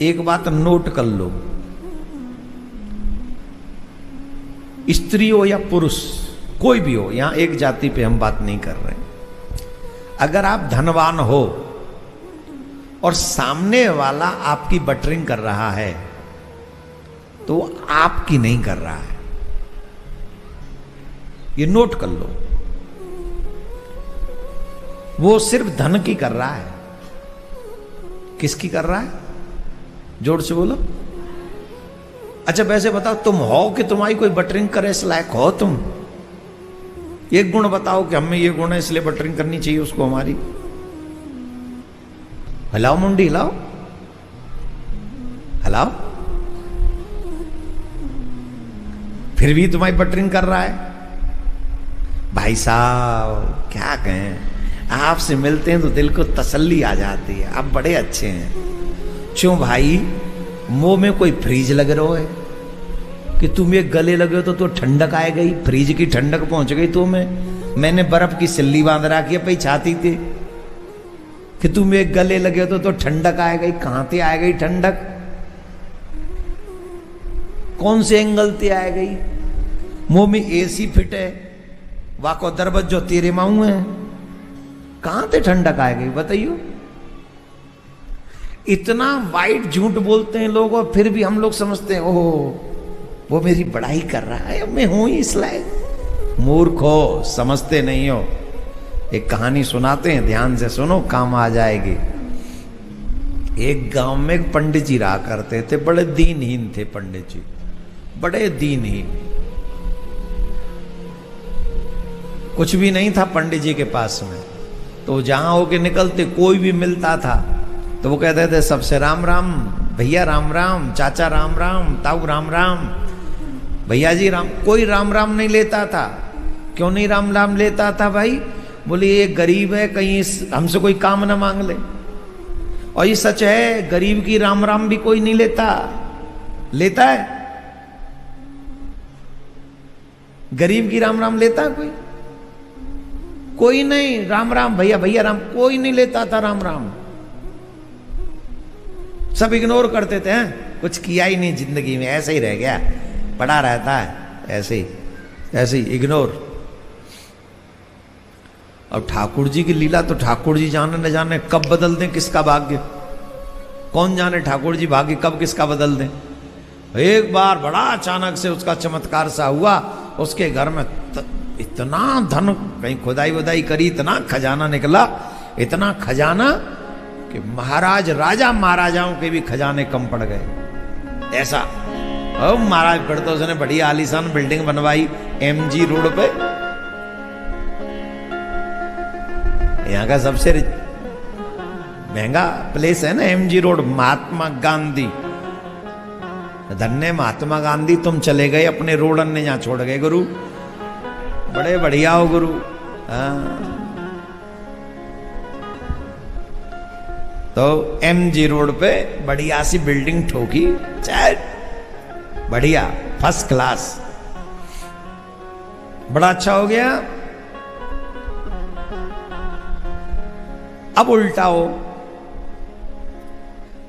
एक बात नोट कर लो, स्त्री हो या पुरुष कोई भी हो, यहां एक जाति पे हम बात नहीं कर रहे, अगर आप धनवान हो और सामने वाला आपकी बटरिंग कर रहा है तो आपकी नहीं कर रहा है, ये नोट कर लो। वो सिर्फ धन की कर रहा है। किसकी कर रहा है? जोर से बोलो। अच्छा वैसे बताओ, तुम हो कि तुम्हारी कोई बटरिंग करे इस लायक हो तुम? एक गुण बताओ कि हमें ये गुण है इसलिए बटरिंग करनी चाहिए उसको हमारी। हिलाओ मुंडी, हिलाओ हिलाओ। फिर भी तुम्हारी बटरिंग कर रहा है। भाई साहब क्या कहें, आपसे मिलते हैं तो दिल को तसल्ली आ जाती है, आप बड़े अच्छे हैं। क्यों भाई, मुंह में कोई फ्रीज लग रहा है कि तुम ये गले लगे हो तो ठंडक आ गई, फ्रीज की ठंडक पहुंच गई तुम्हें। मैंने बर्फ की सिल्ली बांध रखी है पई छाती थे कि तुम एक गले लगे हो तो ठंडक आ गई। कहां से आ गई ठंडक? कौन से एंगल से आ गई? मुंह में एसी फिट है, वाको दरबत जो तेरे माऊ है, कहां से ठंडक आ गई बताइयो? इतना वाइट झूठ बोलते हैं लोग और फिर भी हम लोग समझते हैं ओह वो मेरी बड़ाई कर रहा है, मैं हूं ही इस लायक। मूर्ख हो, समझते नहीं हो। एक कहानी सुनाते हैं, ध्यान से सुनो, काम आ जाएगी। एक गांव में एक पंडित जी रहा करते थे, बड़े दीनहीन थे पंडित जी, बड़े दीनहीन। कुछ भी नहीं था पंडित जी के पास में, तो जहां होके निकलते कोई भी मिलता था तो वो कहते थे सबसे राम राम, भैया राम राम, चाचा राम राम, ताऊ राम राम, भैया जी राम। कोई राम राम नहीं लेता था। क्यों नहीं राम राम लेता था भाई? बोले ये गरीब है, कहीं हमसे कोई काम ना मांग ले। और ये सच है, गरीब की राम राम भी कोई नहीं लेता। लेता है? गरीब की राम राम लेता है कोई? कोई नहीं। राम राम भैया, भैया राम, कोई नहीं लेता था राम राम। सब इग्नोर करते थे, हैं? कुछ किया ही नहीं जिंदगी में, ऐसे ही रह गया, पड़ा रहता है ऐसे ही इग्नोर। अब ठाकुर जी की लीला तो ठाकुर जी जाने न जाने कब बदल दें किसका भाग्य। कौन जाने ठाकुर जी भाग्य कब किसका बदल दें। एक बार बड़ा अचानक से उसका चमत्कार सा हुआ, उसके घर में इतना धन, कहीं खुदाई वुदाई करी, इतना खजाना निकला, इतना खजाना कि महाराज राजा महाराजाओं के भी खजाने कम पड़ गए। ऐसा महाराज फिर तो उसने बड़ी आलीशान बिल्डिंग बनवाई एमजी रोड पे। यहाँ का सबसे महंगा प्लेस है ना एमजी रोड, महात्मा गांधी। धन्य महात्मा गांधी, तुम चले गए अपने रोड अन्य यहाँ छोड़ गए गुरु। बड़े बढ़िया हो गुरु। तो एमजी रोड पे बढ़िया सी बिल्डिंग ठोकी, बढ़िया फर्स्ट क्लास, बड़ा अच्छा हो गया। अब उल्टा हो,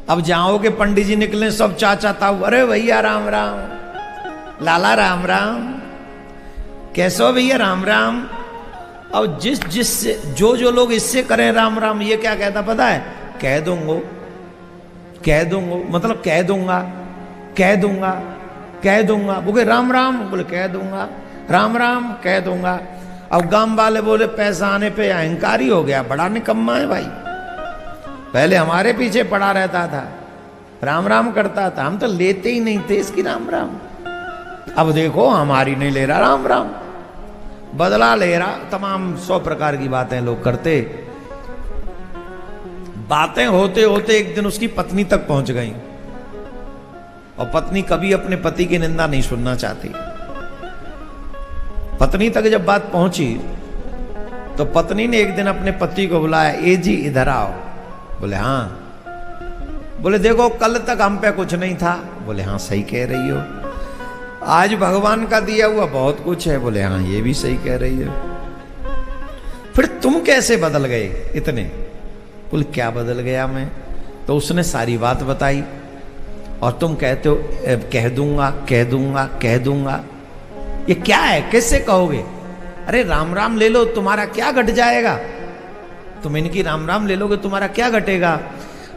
अब जाओ के पंडित जी निकले सब चाचा ताऊ, अरे भैया राम राम, लाला राम राम, कैसे हो भैया राम राम। अब जिस जो लोग इससे करें राम राम, ये क्या कहता पता है? कह दूंगा मतलब कह दूंगा। बोले राम राम, बोले कह दूंगा, राम राम कह दूंगा। अब गांव वाले बोले पैसा आने पे अहंकारी हो गया, बड़ा निकम्मा है भाई। पहले हमारे पीछे पड़ा रहता था, राम राम करता था, हम तो लेते ही नहीं थे इसकी राम राम। अब देखो हमारी नहीं ले रहा राम राम, बदला ले रहा। तमाम 100 प्रकार की बातें लोग करते। बातें होते होते एक दिन उसकी पत्नी तक पहुंच गई, और पत्नी कभी अपने पति की निंदा नहीं सुनना चाहती। पत्नी तक जब बात पहुंची तो पत्नी ने एक दिन अपने पति को बुलाया, ए जी इधर आओ। बोले हाँ। बोले देखो कल तक हम पे कुछ नहीं था। बोले हाँ सही कह रही हो, आज भगवान का दिया हुआ बहुत कुछ है। बोले हाँ ये भी सही कह रही हो, फिर तुम कैसे बदल गए इतने? बोले क्या बदल गया मैं? तो उसने सारी बात बताई। और तुम कहते हो कह दूंगा कह दूंगा कह दूंगा। ये क्या है, कैसे कहोगे? अरे राम राम ले लो, तुम्हारा क्या घट जाएगा? तुम इनकी राम राम ले लोगे, तुम्हारा क्या घटेगा?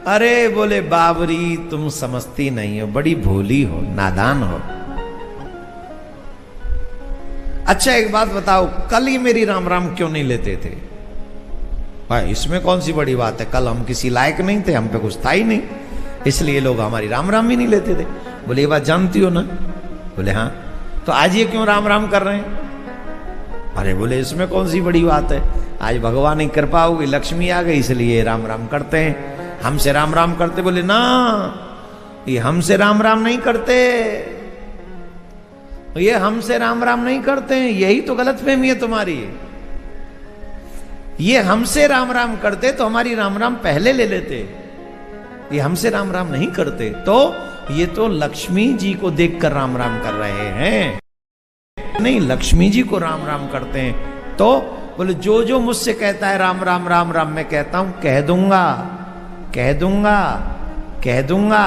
अरे बोले बाबरी तुम समझती नहीं हो, बड़ी भोली हो, नादान हो। अच्छा एक बात बताओ, कल ही मेरी राम राम क्यों नहीं लेते थे? भाई इसमें कौन सी बड़ी बात है, कल हम किसी लायक नहीं थे, हम पे कुछ था ही नहीं, इसलिए लोग हमारी राम राम भी नहीं लेते थे। बोले ये बात जानती हो ना? बोले हाँ। तो आज ये क्यों राम राम कर रहे हैं? अरे बोले इसमें कौन सी बड़ी बात है, आज भगवान की कृपा होगी, लक्ष्मी आ गई, इसलिए राम राम करते हैं। हमसे राम राम करते? बोले ना, ये हमसे राम राम नहीं करते, ये हमसे राम राम नहीं करते हैं, यही तो गलतफहमी है तुम्हारी। ये हमसे राम राम करते तो हमारी राम राम पहले ले लेते, ये हमसे राम राम नहीं करते, तो ये तो लक्ष्मी जी को देखकर राम राम कर रहे हैं, नहीं लक्ष्मी जी को राम राम करते हैं। तो बोले जो जो मुझसे कहता है राम राम राम राम, मैं कहता हूं कह दूंगा कह दूंगा कह दूंगा।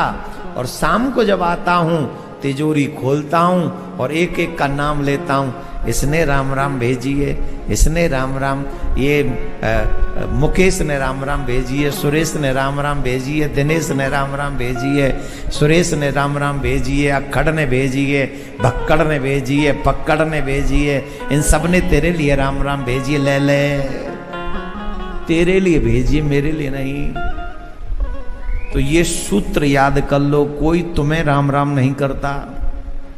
और शाम को जब आता हूं तिजोरी खोलता हूं और एक एक का नाम लेता हूं, इसने राम राम भेजिए, इसने राम राम, ये मुकेश ने राम राम भेजिए, सुरेश ने राम राम भेजिए, दिनेश ने राम राम भेजिए, सुरेश ने राम राम भेजिए, अक्खड़ ने भेजिए, भक्कड़ ने भेजिए, पक्कड़ ने भेजिए, इन सब ने तेरे लिए राम राम भेजिए, ले ले तेरे लिए भेजिए, मेरे लिए नहीं। तो ये सूत्र याद कर लो, कोई तुम्हें राम राम नहीं करता,